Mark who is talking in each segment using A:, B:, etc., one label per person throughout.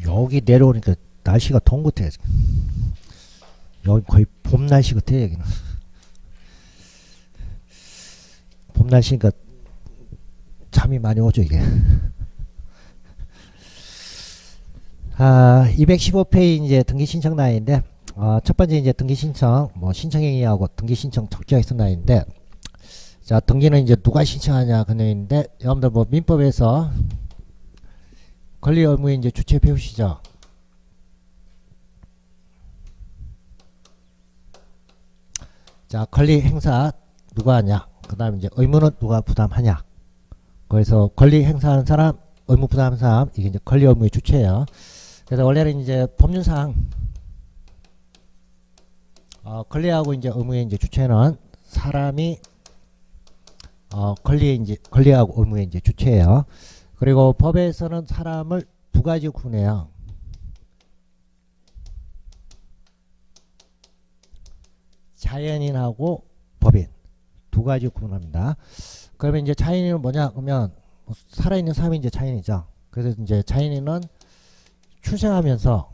A: 여기 내려오니까 날씨가 동 같아. 여기 거의 봄 날씨 같아 여기는. 봄 날씨니까 잠이 많이 오죠 이게. 215페이지 이제 등기 신청 라인인데, 첫 번째 이제 등기 신청, 뭐 신청행위하고 등기 신청 적재가 있는 라인인데, 자, 등기는 이제 누가 신청하냐 그 내용인데, 여러분들 뭐 민법에서 권리 의무의 이제 주체 배우시죠? 자, 권리 행사 누가 하냐? 그 다음에 이제 의무는 누가 부담하냐? 그래서 권리 행사하는 사람, 의무 부담하는 사람, 이게 이제 권리 의무의 주체예요. 그래서 원래는 이제 법률상 권리하고 이제 의무의 이제 주체는 사람이 권리하고 의무의 이제 주체예요. 그리고 법에서는 사람을 두 가지 구분해요. 자연인하고 법인 두 가지 구분합니다. 그러면 이제 자연인은 뭐냐? 그러면 살아있는 사람이 이제 자연이죠. 그래서 이제 자연인은 출생하면서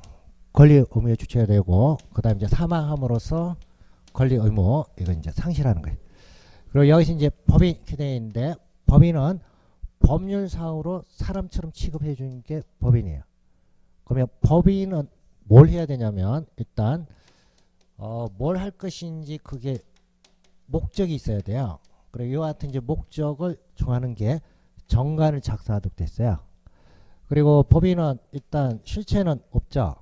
A: 권리 의무의 주체가 되고, 그 다음에 이제 사망함으로써 권리 의무, 이거 이제 상실하는 거예요. 그리고 여기서 이제 법인 이렇게 되어 있는데, 법인은 법률상으로 사람처럼 취급해 주는 게 법인이에요. 그러면 법인은 뭘 해야 되냐면, 일단 뭘 할 것인지 그게 목적이 있어야 돼요. 그리고 이와 같은 이제 목적을 정하는 게 정관을 작성하도록 됐어요. 그리고 법인은 일단 실체는 없죠.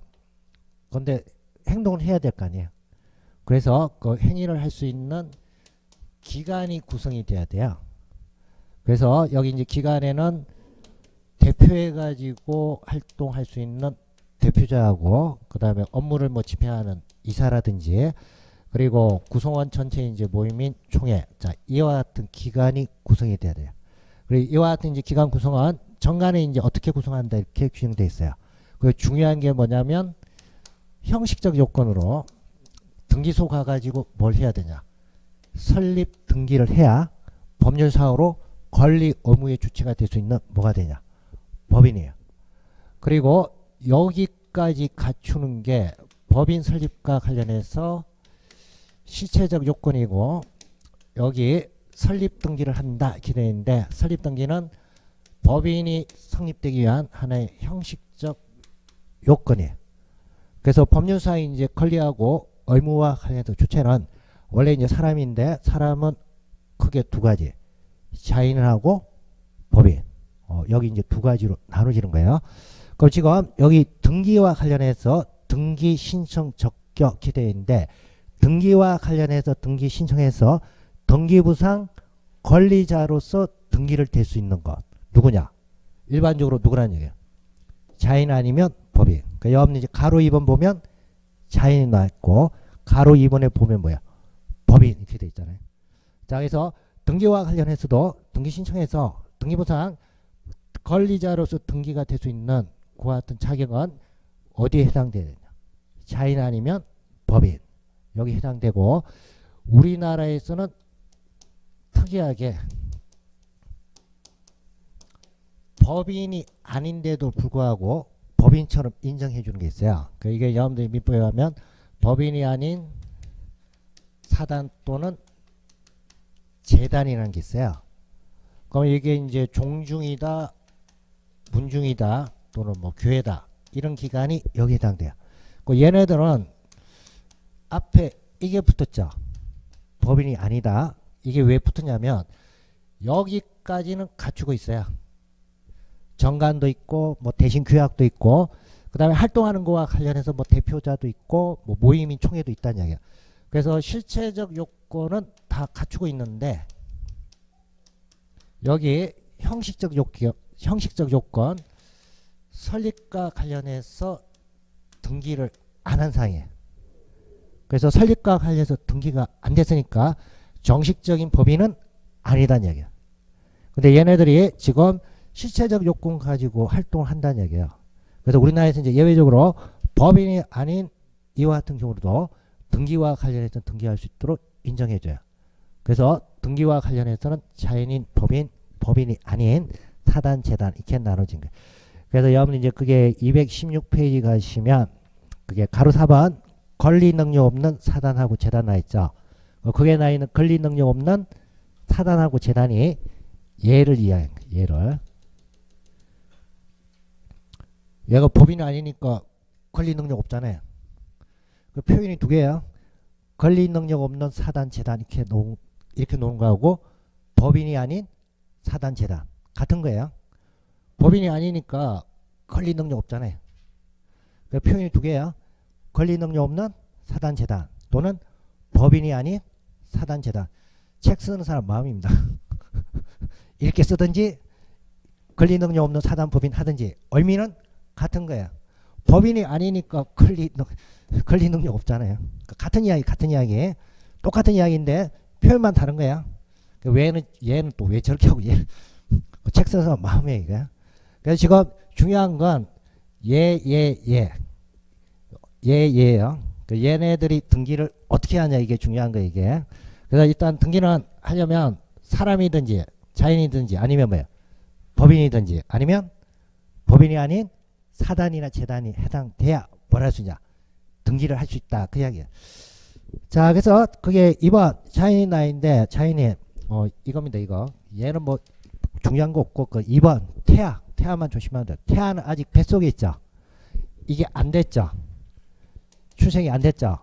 A: 그런데 행동을 해야 될 거 아니에요. 그래서 그 행위를 할 수 있는 기관이 구성이 돼야 돼요. 그래서 여기 이제 기관에는 대표해 가지고 활동할 수 있는 대표자하고, 그 다음에 업무를 뭐 집행하는 이사라든지, 그리고 구성원 전체 이제 모임인 총회, 자, 이와 같은 기관이 구성이 돼야 돼요. 그리고 이와 같은 이제 기관 구성은 정관에 이제 어떻게 구성한다 이렇게 규정되어 있어요. 그리고 중요한 게 뭐냐면, 형식적 요건으로 등기소 가가지고 뭘 해야 되냐? 설립 등기를 해야 법률상으로 권리 의무의 주체가 될 수 있는 뭐가 되냐? 법인이에요. 그리고 여기까지 갖추는 게 법인 설립과 관련해서 실체적 요건이고, 여기 설립 등기를 한다 이렇게 되어 있는데, 설립 등기는 법인이 성립되기 위한 하나의 형식적 요건이에요. 그래서 법률상의 이제 권리하고 의무와 관련해서 주체는 원래 이제 사람인데, 사람은 크게 두 가지, 자인하고 법인, 여기 이제 두 가지로 나눠지는 거예요. 그럼 지금 여기 등기와 관련해서 등기 신청 적격 기대어 있는데, 등기와 관련해서 등기 신청해서 등기부상 권리자로서 등기를 댈 수 있는 것 누구냐? 일반적으로 누구라는 얘기예요? 자인 아니면 법인. 그러니까 여러분 이제 가로 2번 보면 자인이 나왔고, 가로 2번에 보면 뭐야? 법인 이렇게 돼 있잖아요. 자, 그래서 등기와 관련해서도 등기 신청해서 등기부상 권리자로서 등기가 될 수 있는 그와 같은 자격은 어디에 해당돼야 되냐? 자인 아니면 법인. 여기 해당되고, 우리나라에서는 특이하게 법인이 아닌데도 불구하고 법인처럼 인정해 주는 게 있어요. 그러니까 이게 여러분들이 민법에 가면 법인이 아닌 사단 또는 재단이라는 게 있어요. 그럼 이게 이제 종중이다, 문중이다, 또는 뭐 교회다, 이런 기관이 여기 해당돼요. 그 얘네들은 앞에 이게 붙었죠. 법인이 아니다. 이게 왜 붙었냐면 여기까지는 갖추고 있어요. 정관도 있고 뭐 대신 규약도 있고, 그 다음에 활동하는 거와 관련해서 뭐 대표자도 있고 뭐 모임인 총회도 있다는 이야기야. 그래서 실체적 요건은 다 갖추고 있는데, 여기 형식적 요건 설립과 관련해서 등기를 안 한 상이에요. 그래서 설립과 관련해서 등기가 안 됐으니까 정식적인 법인은 아니다는 얘기야. 근데 얘네들이 지금 실체적 요건 가지고 활동을 한다는 얘기예요. 그래서 우리나라에서 이제 예외적으로 법인이 아닌 이와 같은 경우도 등기와 관련해서 등기할 수 있도록 인정해줘요. 그래서 등기와 관련해서는 자연인, 법인, 법인이 아닌 사단, 재단 이렇게 나눠진 거예요. 그래서 여러분 이제 그게 216페이지 가시면 그게 가로 4번 권리 능력 없는 사단하고 재단 나 있죠. 그게 나 있는 권리 능력 없는 사단하고 재단이 얘를 이해한 거예요. 얘를. 얘가 법인이 아니니까 권리 능력 없잖아요. 그 표현이 두 개예요. 권리 능력 없는 사단 재단 이렇게 놓은 거하고 법인이 아닌 사단 재단 같은 거예요. 법인이 아니니까 권리 능력 없잖아요. 그 표현이 두 개예요. 권리 능력 없는 사단 재단 또는 법인이 아닌 사단 재단. 책 쓰는 사람 마음입니다. 이렇게 쓰든지 권리 능력 없는 사단 법인 하든지 의미는 같은 거예요. 법인이 아니니까 권리 능력 없잖아요. 같은 이야기 똑같은 이야기인데 표현만 다른 거야. 얘는 또 왜 저렇게 하고 책 써서 마음에 이거. 그래서 지금 중요한 건 얘예요. 얘네들이 등기를 어떻게 하냐 이게 중요한 거 이게. 그래서 일단 등기는 하려면 사람이든지 자연이든지 아니면 뭐예요? 법인이든지 아니면 법인이 아닌 사단이나 재단이 해당돼야 뭘 할 수 있냐? 등기를 할 수 있다 그 이야기예요. 자, 그래서 그게 2번 자연인 나이인데 자연인 이겁니다. 이거 얘는 뭐 중요한 거 없고 그 2번 태아만 조심하면 돼요. 태아는 아직 뱃속에 있죠. 이게 안 됐죠. 출생이 안 됐죠.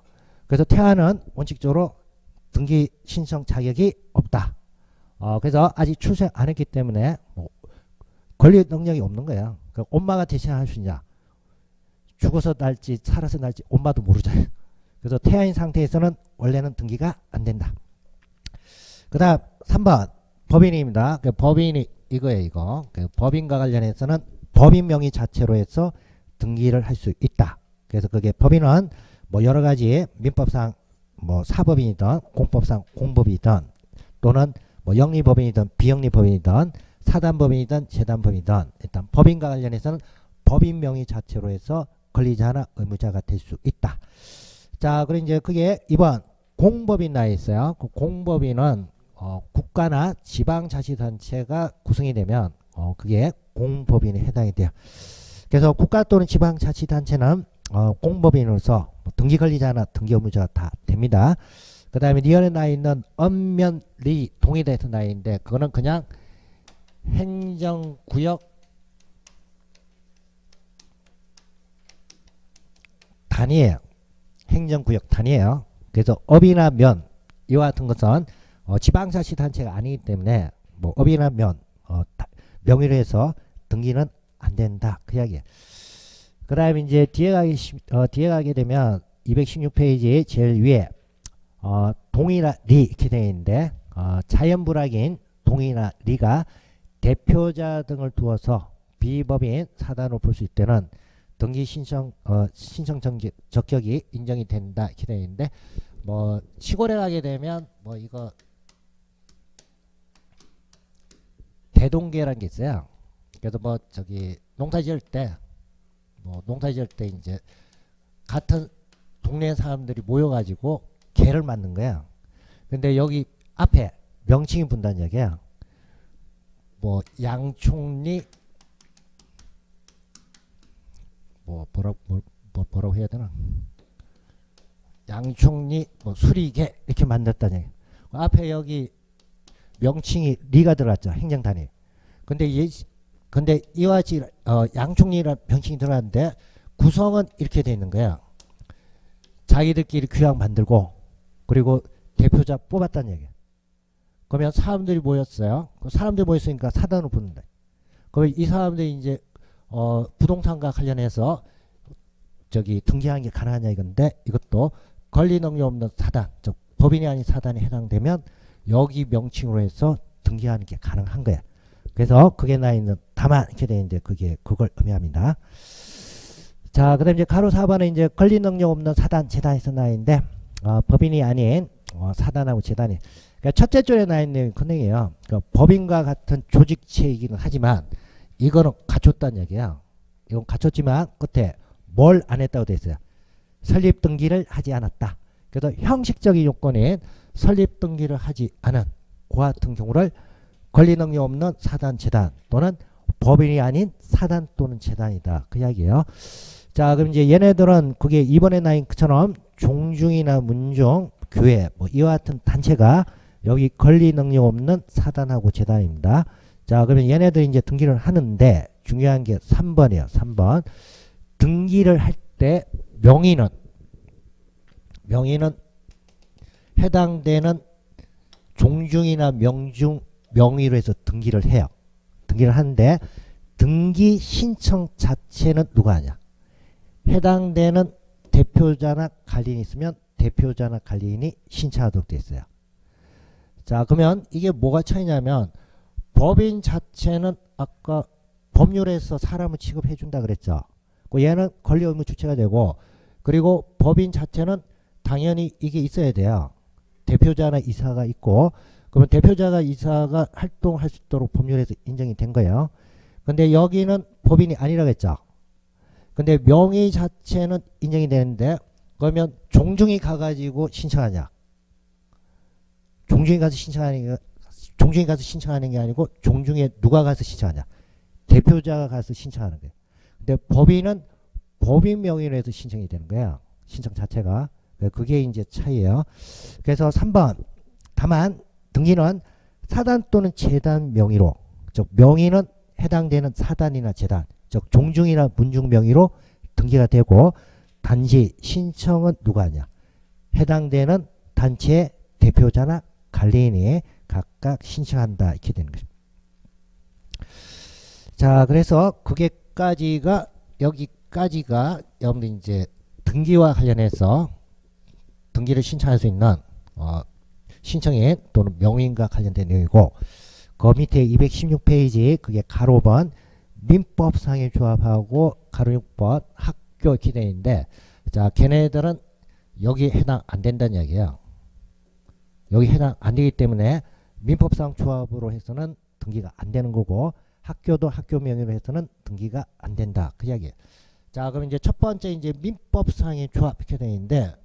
A: 그래서 태아는 원칙적으로 등기 신청 자격이 없다. 그래서 아직 출생 안 했기 때문에 뭐 권리 능력이 없는 거예요. 그 엄마가 대신할 수 있냐? 죽어서 날지 살아서 날지 엄마도 모르잖아요. 그래서 태아인 상태에서는 원래는 등기가 안 된다. 그 다음 3번 법인입니다. 그 법인이 이거예요. 이거 그 법인과 관련해서는 법인 명의 자체로 해서 등기를 할 수 있다. 그래서 그게 법인은 뭐 여러 가지 민법상 뭐 사법인이든 공법상 공법이든 또는 뭐 영리법인이든 비영리법인이든 사단법인이든 재단법인이든 일단 법인과 관련해서는 법인 명의 자체로 해서 권리자나 의무자가 될 수 있다. 자, 그리고 이제 그게 2번 공법인 나와 있어요. 그 공법인은 국가나 지방자치단체가 구성이 되면 그게 공법인에 해당이 돼요. 그래서 국가 또는 지방자치단체는 공법인으로서 등기 권리자나 등기 의무자가 다 됩니다. 그 다음에 리얼에 나 있는 엄면리 동의대에서 나 있는데 그거는 그냥 행정구역 단위예요. 행정구역 단위예요. 그래서 업이나 면 이와 같은 것은 지방자치단체가 아니기 때문에 뭐 업이나 면 명의로 해서 등기는 안 된다 그 이야기예요. 그 다음에 이제 뒤에 가게 되면 216페이지 제일 위에 동이나 리 이렇게 되어 있는데 자연불악인 동이나 리가 대표자 등을 두어서 비법인 사단으로 볼 수 있다는 등기 신청 적격이 인정이 된다 이렇게 되어 있는데 뭐 시골에 가게 되면 뭐 이거 대동계라는 게 있어요. 그래서 뭐 저기 농사 지을 때 이제 같은 동네 사람들이 모여가지고 개를 만든 거야. 근데 여기 앞에 명칭이 분다는 얘기야. 뭐 양총리 뭐라고 해야 되나? 양총리 뭐 수리개 이렇게 만들었다는 얘기. 앞에 여기 명칭이 리가 들어갔죠. 행정단위. 근데 이와 같이 양총리라는 명칭이 들어갔는데 구성은 이렇게 돼 있는 거야. 자기들끼리 규약 만들고 그리고 대표자 뽑았다는 얘기야. 그러면 사람들이 모였어요. 사람들이 모였으니까 사단으로 붙는다. 그러면 이 사람들이 이제 부동산과 관련해서 저기 등기하는 게 가능하냐 이건데 이것도 권리 능력 없는 사단, 즉 법인이 아닌 사단에 해당되면 여기 명칭으로 해서 등기하는 게 가능한 거야. 그래서 그게 나 있는 다만 이렇게 되어 있는데 그걸 의미합니다. 자, 그다음 이제 가로 4번은 이제 권리 능력 없는 사단, 재단에서 나 있는데 법인이 아닌 사단하고 재단이. 그러니까 첫째 줄에 나 있는 큰행이에요. 그러니까 법인과 같은 조직체이기는 하지만 이거는 갖췄다는 얘기야. 이건 갖췄지만 끝에 뭘 안 했다고 돼 있어요. 설립 등기를 하지 않았다. 그래서 형식적인 요건인 설립 등기를 하지 않은 그와 같은 경우를 권리 능력 없는 사단, 재단 또는 법인이 아닌 사단 또는 재단이다. 그 이야기예요. 자, 그럼 이제 얘네들은 그게 이번에 나인 것처럼 종중이나 문중, 교회 뭐 이와 같은 단체가 여기 권리 능력 없는 사단하고 재단입니다. 자, 그러면 얘네들이 이제 등기를 하는데 중요한 게 3번이에요. 3번. 등기를 할 때 명의는 해당되는 종중이나 명중 명의로 해서 등기를 해요. 등기를 하는데 등기 신청 자체는 누가 하냐? 해당되는 대표자나 관리인이 있으면 대표자나 관리인이 신청하도록 되어 있어요. 자, 그러면 이게 뭐가 차이냐면 법인 자체는 아까 법률에서 사람을 취급해 준다 그랬죠. 얘는 권리 의무 주체가 되고, 그리고 법인 자체는 당연히 이게 있어야 돼요. 대표자나 이사가 있고, 그러면 대표자가 이사가 활동할 수 있도록 법률에서 인정이 된 거예요. 근데 여기는 법인이 아니라고 했죠. 근데 명의 자체는 인정이 되는데 그러면 종중이 가가지고 신청하냐? 종중이 가서 신청하는 게 아니고 종중에 누가 가서 신청하냐? 대표자가 가서 신청하는 거예요. 근데 법인은 법인 명의로 해서 신청이 되는 거야. 신청 자체가. 그게 이제 차이예요. 그래서 3번. 다만 등기는 사단 또는 재단 명의로, 즉 명의는 해당되는 사단이나 재단, 즉 종중이나 문중 명의로 등기가 되고, 단지 신청은 누가 하냐? 해당되는 단체의 대표자나 관리인이 각각 신청한다. 이렇게 되는 거죠. 자, 그래서 여기까지가 여러분들 이제 등기와 관련해서 등기를 신청할 수 있는 신청인 또는 명의인과 관련된 내용이고, 그 밑에 216페이지 그게 가로번 민법상의 조합하고 가로 6번 학교 이렇게 되어 있는데, 자, 걔네들은 여기 해당 안 된다는 이야기예요. 여기 해당 안 되기 때문에 민법상 조합으로 해서는 등기가 안 되는 거고, 학교도 학교 명의로 해서는 등기가 안 된다. 그 이야기예요. 자, 그럼 이제 첫 번째 이제 민법상의 조합 이렇게 되어 있는데,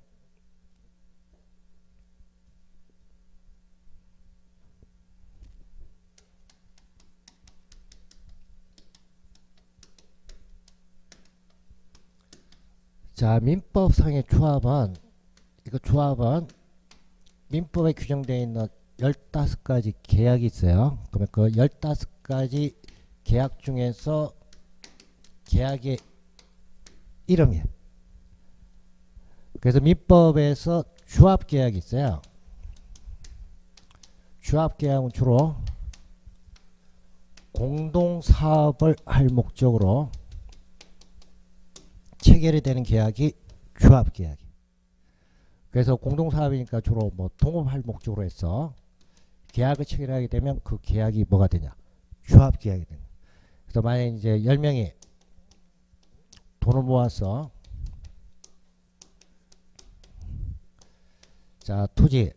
A: 자, 민법상의 조합은 민법에 규정되어 있는 15가지 계약이 있어요. 그러면 그 15가지 계약 중에서 계약의 이름이에요. 그래서 민법에서 조합계약이 있어요. 조합계약은 주로 공동사업을 할 목적으로 체결이 되는 계약이 조합계약이. 그래서 공동사업이니까 주로 뭐 동업할 목적으로 해서 계약을 체결하게 되면 그 계약이 뭐가 되냐? 조합계약이 되는. 그래서 만약에 이제 10명이 돈을 모아서 자, 토지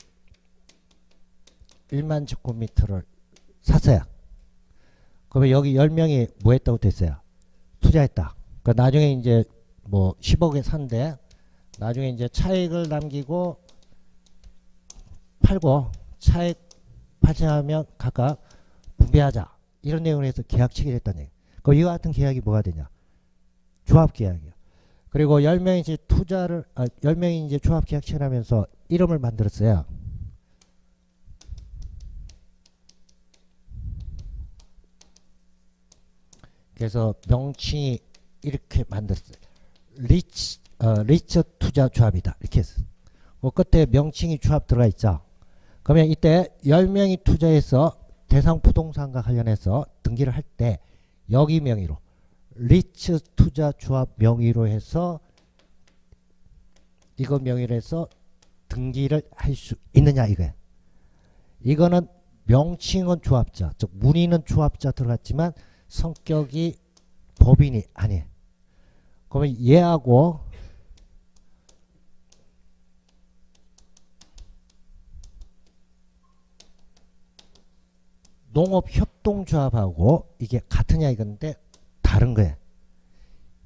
A: 1만 제곱미터를 샀어요. 그러면 여기 10명이 뭐 했다고 됐어요? 투자했다. 그러니까 나중에 이제 뭐 10억에 산데 나중에 이제 차익을 남기고 팔고 차익 발생하면 각각 분배하자. 이런 내용을 해서 계약 체결했다는 얘기. 그럼 이와 같은 계약이 뭐가 되냐? 조합계약이요. 그리고 10명이 이제 10명이 이제 조합계약 체결하면서 이름을 만들었어요. 그래서 명칭이 이렇게 만들었어요. 리처 투자 조합이다. 이렇게 했어요. 그 끝에 명칭이 조합 들어가 있죠. 그러면 이때 10명이 투자해서 대상 부동산과 관련해서 등기를 할 때 여기 명의로 리츠 투자 조합 명의로 해서 이거 명의로 해서 등기를 할 수 있느냐 이거예요. 이거는 명칭은 조합자, 즉 문의는 조합자 들어갔지만 성격이 법인이 아니에요. 그러면 얘하고 농업협동조합하고 이게 같으냐 이건데 다른 거예요.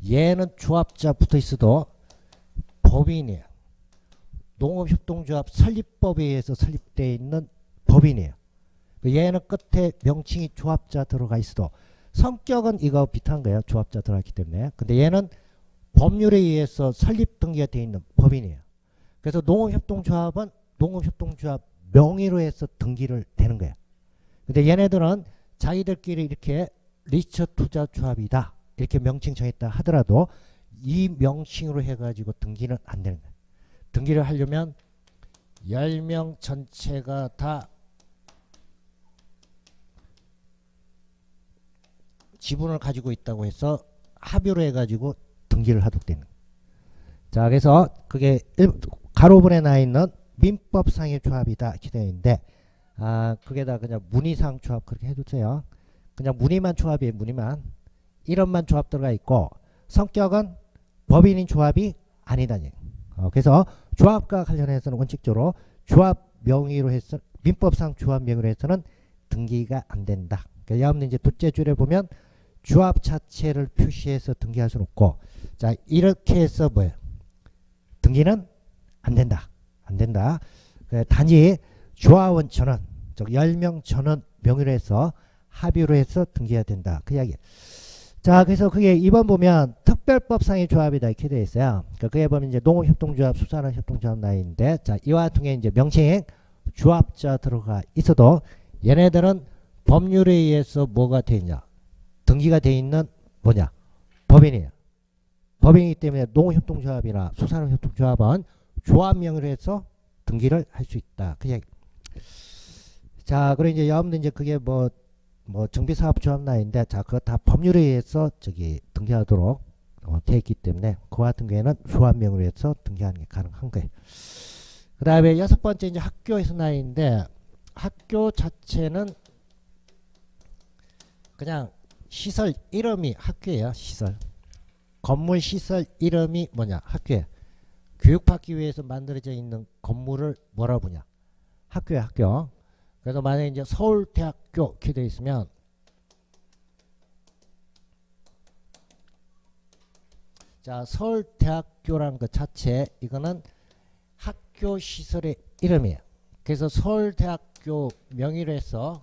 A: 얘는 조합자 붙어 있어도 법인이에요. 농업협동조합 설립법에 의해서 설립되어 있는 법인이에요. 얘는 끝에 명칭이 조합자 들어가 있어도 성격은 이거 비슷한 거예요. 조합자 들어갔기 때문에. 근데 얘는 법률에 의해서 설립 등기가 되어 있는 법인이에요. 그래서 농업협동조합은 농업협동조합 명의로 해서 등기를 되는 거예요. 근데 얘네들은 자기들끼리 이렇게 리처 투자조합이다 이렇게 명칭 정했다 하더라도 이 명칭으로 해가지고 등기는 안 되는 거예요. 등기를 하려면 10명 전체가 다 지분을 가지고 있다고 해서 합의로 해가지고 등기를 하도록 되는 거예요. 자, 그래서 그게 가로번에 나 있는 민법상의 조합이다 이렇게 되어 있는데, 그게다 그냥 문의상 조합 그렇게 해두세요. 그냥 문의만 조합이에요. 문의만. 이름만 조합 들어가 있고 성격은 법인인 조합이 아니다니. 그래서 조합과 관련해서는 원칙적으로 조합 명의로 해서 민법상 조합 명의로 해서는 등기가 안 된다. 그러니까 여러분들 이제 둘째 줄에 보면 조합 자체를 표시해서 등기할 수는 없고, 자 이렇게 해서 뭐예요? 등기는 안 된다. 안 된다. 단지 조합원 전원, 즉 10명 전원 명의로 해서 합의로 해서 등기해야 된다. 그 이야기. 자, 그래서 그게 2번 보면 특별법상의 조합이다 이렇게 되어 있어요. 그러니까 그게 보면 이제 농업협동조합, 수산업협동조합 나있는데, 자 이와 같은 게 이제 명칭 조합자 들어가 있어도 얘네들은 법률에 의해서 뭐가 되어 있냐? 등기가 되어 있는 뭐냐? 법인이에요. 법인이기 때문에 농업협동조합이나 수산업협동조합은 조합 명의로 해서 등기를 할 수 있다. 그 얘기. 자, 그리고 이제 여러분들 이제 그게 뭐 정비사업조합 나인데, 자 그거 다 법률에 의해서 저기 등기하도록 되어 있기 때문에 그 같은 경우에는 조합 명의로 해서 등기하는 게 가능한 거예요. 그 다음에 6번째 이제 학교에서 나인데, 학교 자체는 그냥 시설 이름이 학교예요. 시설. 건물 시설 이름이 뭐냐? 학교예요. 교육받기 위해서 만들어져 있는 건물을 뭐라 부르냐? 학교야, 학교. 그래서 만약에 이제 서울대학교 이렇게 되어 있으면, 자 서울대학교라는 것 자체 이거는 학교 시설의 이름이에요. 그래서 서울대학교 명의로 해서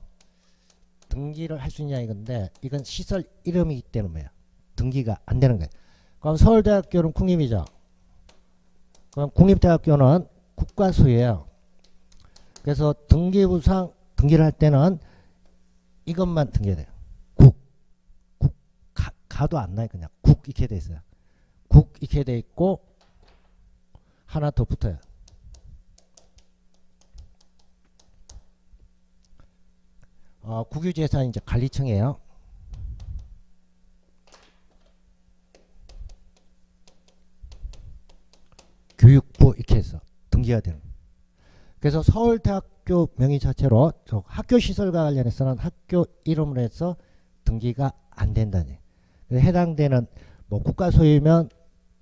A: 등기를 할 수 있냐 이건데, 이건 시설 이름이기 때문에 뭐야? 등기가 안 되는 거예요. 그럼 서울대학교는 국립이죠. 그럼 국립대학교는 국가 소유예요. 그래서 등기부상 등기를 할 때는 이것만 등기해야 돼요. 가도 안 나요. 그냥 국 이렇게 돼 있어요. 국 이렇게 돼 있고 하나 더 붙어요. 국유재산 이제 관리청이에요. 교육부 이렇게 해서 등기가 되는. 그래서 서울대학교 명의 자체로 저 학교 시설과 관련해서는 학교 이름으로 해서 등기가 안 된다니. 해당되는 뭐 국가 소유면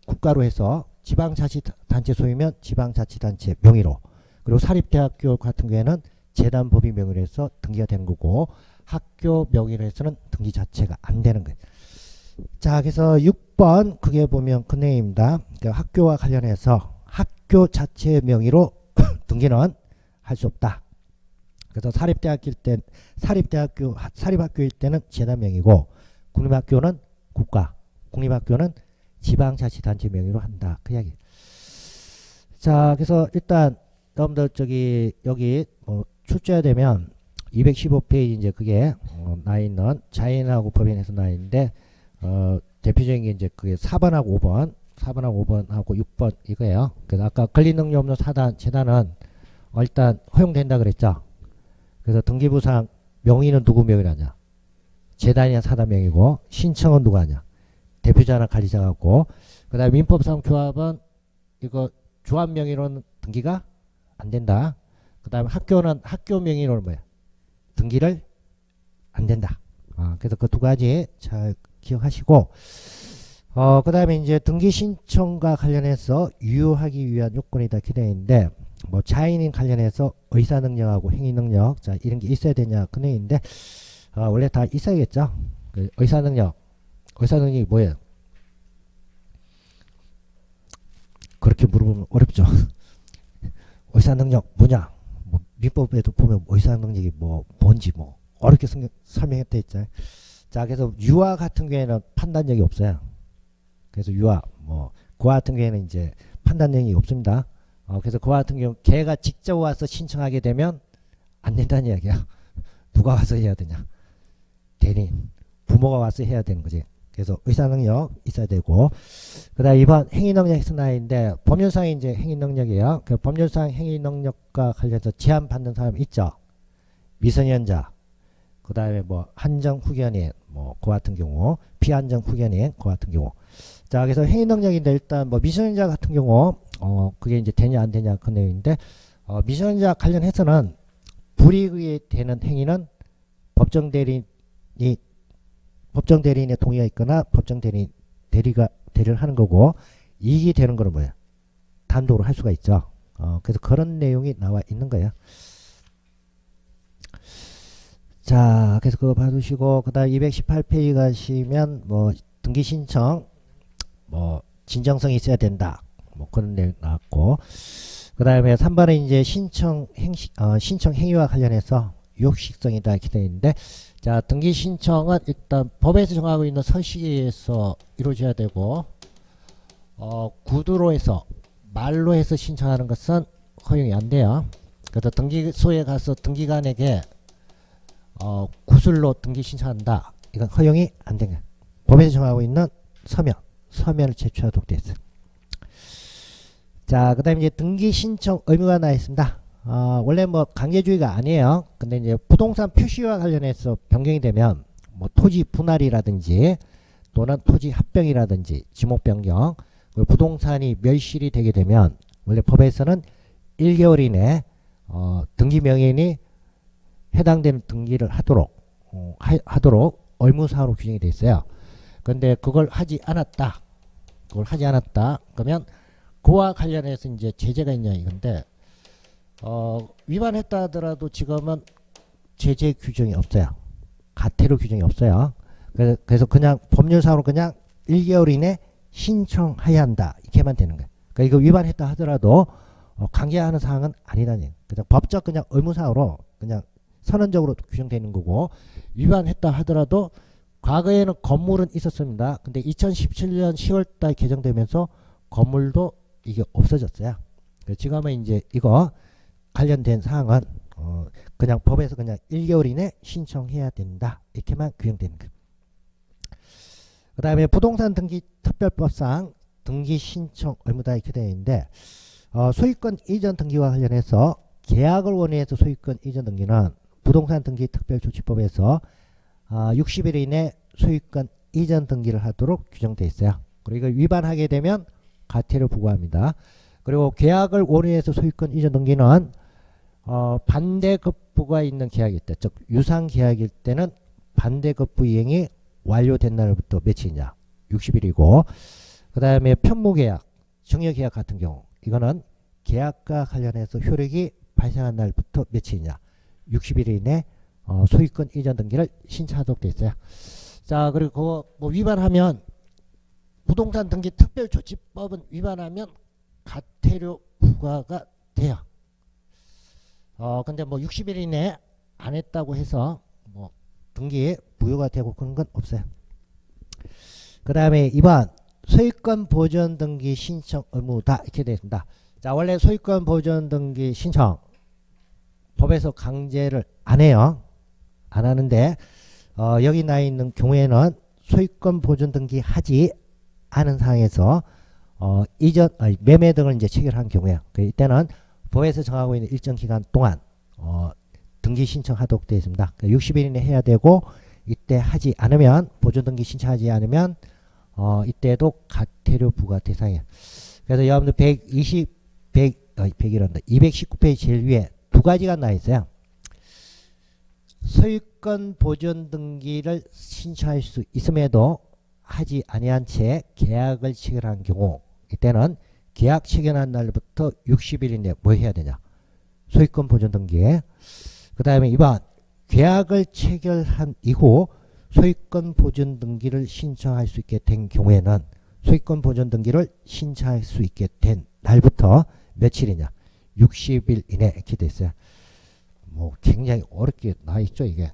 A: 국가로 해서, 지방자치단체 소유면 지방자치단체 명의로, 그리고 사립대학교 같은 경우에는 재단법인 명의로 해서 등기가 되는 거고, 학교 명의로 해서는 등기 자체가 안 되는 거예요. 자, 그래서 6번 그게 보면 그 내용입니다. 그러니까 학교와 관련해서 학교 자체 명의로 등기는 할 수 없다. 그래서 사립학교일 때는 재단 명의고, 국립학교는 국가, 국립학교는 지방자치단체 명의로 한다. 그 이야기. 자, 그래서 일단 여러분들 저기 여기 출제되면 215페이지 이제 그게 나 있는 자연하고 법인에서 나 있는데, 대표적인 게 이제 그게 4번하고 5번하고 6번 이거예요. 그래서 아까 권리능력 없는 사단, 재단은 일단 허용된다 그랬죠. 그래서 등기부상 명의는 누구 명의라냐? 재단이나 사단 명의고, 신청은 누가 하냐? 대표자나 관리자가 하고, 그 다음에 민법상 조합은 이거 조합 명의로는 등기가 안 된다. 그 다음에 학교는 학교 명의로는 뭐야? 등기를 안 된다. 그래서 그 두 가지 잘 기억하시고, 그 다음에 이제 등기 신청과 관련해서 유효하기 위한 요건이다 이렇게 되어 있는데, 뭐 자인인 관련해서 의사 능력하고 행위 능력, 자 이런 게 있어야 되냐 그 내용인데, 원래 다 있어야겠죠. 그 의사 능력이 뭐예요? 그렇게 물어보면 어렵죠. 의사 능력 뭐냐? 민법에도 보면 의사 능력이 뭔지 어렵게 설명했다 했잖아요. 자, 그래서 유아 같은 경우에는 판단력이 없어요. 그래서 유아, 고아 같은 경우에는 이제 판단력이 없습니다. 그래서 고아 같은 경우 걔가 직접 와서 신청하게 되면 안 된다는 이야기야. 누가 와서 해야 되냐? 대리인, 부모가 와서 해야 되는 거지. 그래서 의사능력 있어야 되고, 그다음 2번 행위능력 해서나인데 법률상 이제 행위능력이에요. 그 법률상 행위능력과 관련해서 제한받는 사람 있죠. 미성년자, 그다음에 한정 후견인, 그 같은 경우, 피한정 후견인, 그 같은 경우. 자, 그래서 행위능력인데 일단 미성년자 같은 경우, 그게 이제 되냐 안 되냐 그 내용인데, 미성년자 관련해서는 불이익이 되는 행위는 법정 대리인의 동의가 있거나 법정 대리를 하는 거고, 이익이 되는 거는 뭐야? 단독으로 할 수가 있죠. 그래서 그런 내용이 나와 있는 거예요. 자, 그래서 그거 봐두시고, 그 다음 218페이지 가시면, 등기 신청, 진정성이 있어야 된다. 그런 내용 나왔고, 그 다음에 3번은 이제 신청 행위와 관련해서 유혹식성이다 이렇게 되어 있는데, 자, 등기 신청은 일단 법에서 정하고 있는 서식에서 이루어져야 되고, 구두로 해서 말로 해서 신청하는 것은 허용이 안 돼요. 그래서 등기소에 가서 등기관에게 구술로 등기 신청한다. 이건 허용이 안 되는 거예요. 법에서 정하고 있는 서면을 제출하도록 되어 있어요. 자, 그 다음에 이제 등기 신청 의무가 나와 있습니다. 원래 강제주의가 아니에요. 근데 이제 부동산 표시와 관련해서 변경이 되면 토지 분할이라든지 또는 토지 합병이라든지 지목 변경, 부동산이 멸실이 되게 되면 원래 법에서는 1개월 이내 등기 명인이 해당되는 등기를 하도록 의무사항으로 규정이 되어 있어요. 근데 그걸 하지 않았다. 그러면 그와 관련해서 이제 제재가 있냐 이건데, 위반했다 하더라도 지금은 제재 규정이 없어요. 가태료 규정이 없어요. 그래서 그냥 법률상으로 그냥 1개월 이내 신청해야 한다. 이렇게만 되는 거예요. 그러니까 이거 위반했다 하더라도 강제하는 사항은 아니다니. 그냥 법적 그냥 의무상으로 그냥 선언적으로 규정되어 있는 거고, 위반했다 하더라도 과거에는 건물은 있었습니다. 근데 2017년 10월달 개정되면서 건물도 이게 없어졌어요. 지금은 이제 이거 관련된 사항은 그냥 법에서 그냥 1개월 이내 신청해야 된다. 이렇게만 규정되는 거예요. 그 다음에 부동산 등기 특별법상 등기 신청 의무다 이렇게 되어 있는데, 소유권 이전 등기와 관련해서 계약을 원해서 소유권 이전 등기는 부동산 등기 특별조치법에서 60일 이내 소유권 이전 등기를 하도록 규정되어 있어요. 그리고 이걸 위반하게 되면 가태료 부과합니다. 그리고 계약을 원해서 소유권 이전 등기는 반대급부가 있는 계약일 때, 즉 유상 계약일 때는 반대급부 이행이 완료된 날부터 며칠이냐? 60일이고, 그 다음에 편무계약, 증여계약 같은 경우 이거는 계약과 관련해서 효력이 발생한 날부터 며칠이냐? 60일 이내 소유권 이전 등기를 신청하도록 되어 있어요. 자, 그리고 위반하면 부동산 등기 특별조치법은 위반하면 가태료 부과가 돼요. 근데 60일 이내 안 했다고 해서 등기 무효가 되고 그런 건 없어요. 그 다음에 2번 소유권 보존 등기 신청 의무다 이렇게 되어 있습니다. 자, 원래 소유권 보존 등기 신청 법에서 강제를 안 해요. 안 하는데 여기 나 있는 경우에는 소유권 보존 등기 하지 않은 상황에서 매매 등을 이제 체결한 경우에요. 이때는 법에서 정하고 있는 일정 기간 동안 등기 신청하도록 되어 있습니다. 60일 이내 해야 되고, 이때 하지 않으면 보존 등기 신청하지 않으면 이때도 가태료 부과 대상이에요. 그래서 여러분들 219페이지 제일 위에 두 가지가 나 있어요. 소유권 보존 등기를 신청할 수 있음에도 하지 아니한 채 계약을 체결한 경우, 이때는 계약 체결한 날부터 60일 이내 뭐 해야 되냐? 소유권 보존 등기에. 그 다음에 2번 계약을 체결한 이후 소유권 보존 등기를 신청할 수 있게 된 경우에는 소유권 보존 등기를 신청할 수 있게 된 날부터 며칠이냐? 60일 이내 이렇게 돼 있어요. 굉장히 어렵게 나와 있죠, 이게.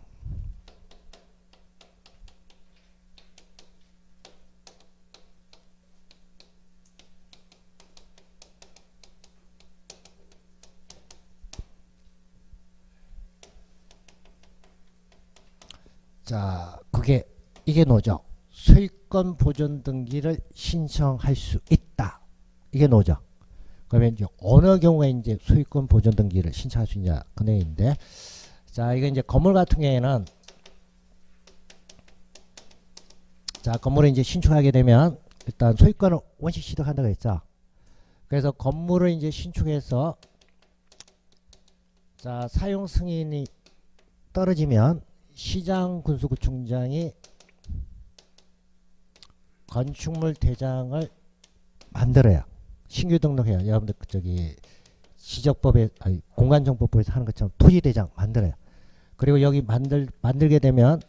A: 자, 이게 노죠. 소유권 보존 등기를 신청할 수 있다. 이게 노죠. 그러면 이제 어느 경우에 이제 소유권 보존 등기를 신청할 수 있냐 그 내용인데, 자, 이거 이제 건물 같은 경우에는, 자, 건물을 이제 신축하게 되면 일단 소유권을 원시 취득한다고 했죠. 그래서 건물을 이제 신축해서, 자, 사용 승인이 떨어지면 시장 군수구청장이 건축물 대장을 만들어야, 신규 등록해요. 여러분들 저기 지적법에, 아니 공간정보법에서 하는 것처럼 토지대장 만들어요. 그리고 여기 만들게 되면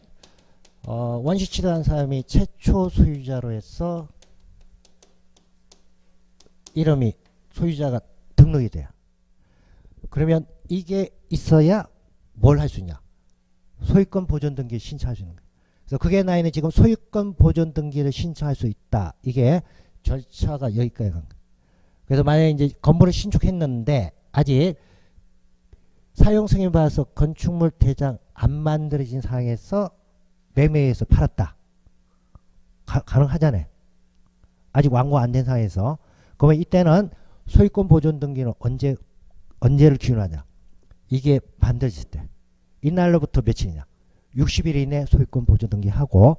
A: 원시 취득한 사람이 최초 소유자로 해서 이름이 소유자가 등록이 돼요. 그러면 이게 있어야 뭘 할 수 있냐? 소유권 보존 등기 신청할 수 있는 거예요. 그래서 그게 나이는 지금 소유권 보존 등기를 신청할 수 있다. 이게 절차가 여기까지 간 거예요. 그래서 만약에 이제 건물을 신축했는데 아직 사용 승인 받아서 건축물 대장 안 만들어진 상황에서 매매해서 팔았다. 가능하잖아요. 아직 완공 안 된 상황에서. 그러면 이때는 소유권 보존 등기는 언제를 기준하냐? 이게 만들어질 때. 이날로부터 며칠이냐? 60일 이내 소유권 보존 등기하고,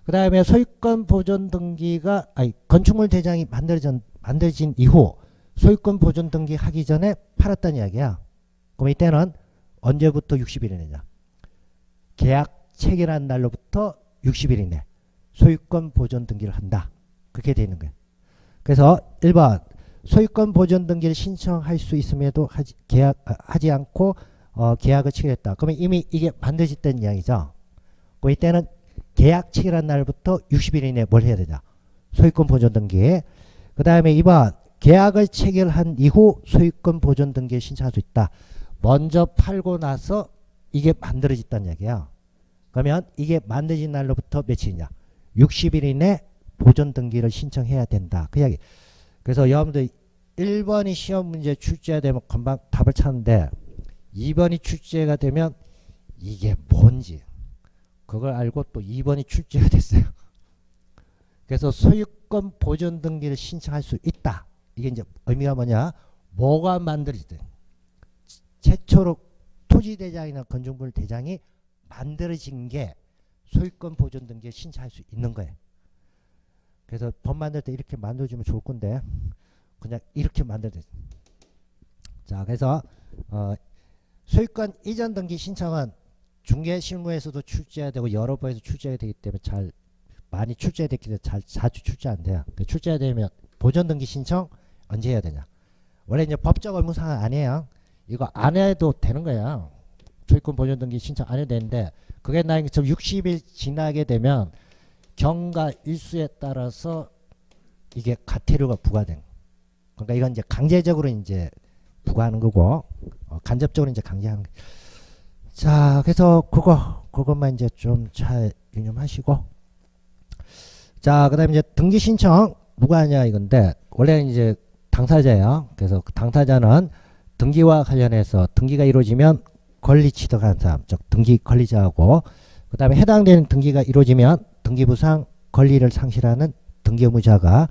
A: 그 다음에 소유권 보존 등기가, 아니, 건축물 대장이 만들어진 이후 소유권 보존 등기 하기 전에 팔았다는 이야기야. 그럼 이때는 언제부터 60일 이내냐? 계약 체결한 날로부터 60일 이내 소유권 보존 등기를 한다. 그렇게 되어 있는 거예요. 그래서 1번 소유권 보존 등기를 신청할 수 있음에도 하지 않고 계약을 체결했다. 그러면 이미 이게 만들어졌다는 이야기죠. 그럼 이때는 계약 체결한 날부터 60일 이내에 뭘 해야 되냐? 소유권 보존 등기. 그 다음에 2번 계약을 체결한 이후 소유권 보존 등기를 신청할 수 있다. 먼저 팔고 나서 이게 만들어졌다는 이야기야. 그러면 이게 만들어진 날로부터 며칠이냐? 60일 이내 보존 등기를 신청해야 된다. 그 이야기. 그래서 여러분들 1번이 시험 문제 출제가 되면 금방 답을 찾는데 2번이 출제가 되면 이게 뭔지 그걸 알고 또 2번이 출제가 됐어요. 그래서 소유권 보존 등기를 신청할 수 있다. 이게 이제 의미가 뭐냐? 뭐가 만들어지든 최초로 토지대장이나 건축물 대장이 만들어진 게 소유권 보존 등기에 신청할 수 있는 거예요. 그래서 법 만들 때 이렇게 만들어주면 좋을 건데 그냥 이렇게 만들어야. 자, 그래서 소유권 이전 등기 신청은 중개실무에서도 출제가 되고 여러 번에서 출제가 되기 때문에 잘 많이 출제가 됐기 때문에 자주 출제 안 돼요. 출제가 되면 보존 등기 신청 언제 해야 되냐? 원래 이제 법적 의무사항 아니에요. 이거 안 해도 되는 거야. 소유권 보존 등기 신청 안 해도 되는데 그게 나인 것처럼 60일 지나게 되면 경과 일수에 따라서 이게 과태료가 부과된. 그러니까 이건 이제 강제적으로 이제 부과하는 거고 간접적으로 이제 강제하는 거. 자, 그래서 그것만 이제 좀 잘 유념하시고. 자, 그다음에 이제 등기 신청 누가 하냐 이건데 원래 이제 당사자예요. 그래서 당사자는 등기와 관련해서 등기가 이루어지면 권리 취득한 사람, 즉 등기 권리자하고 그다음에 해당되는 등기가 이루어지면 등기부상 권리를 상실하는 등기 의무자가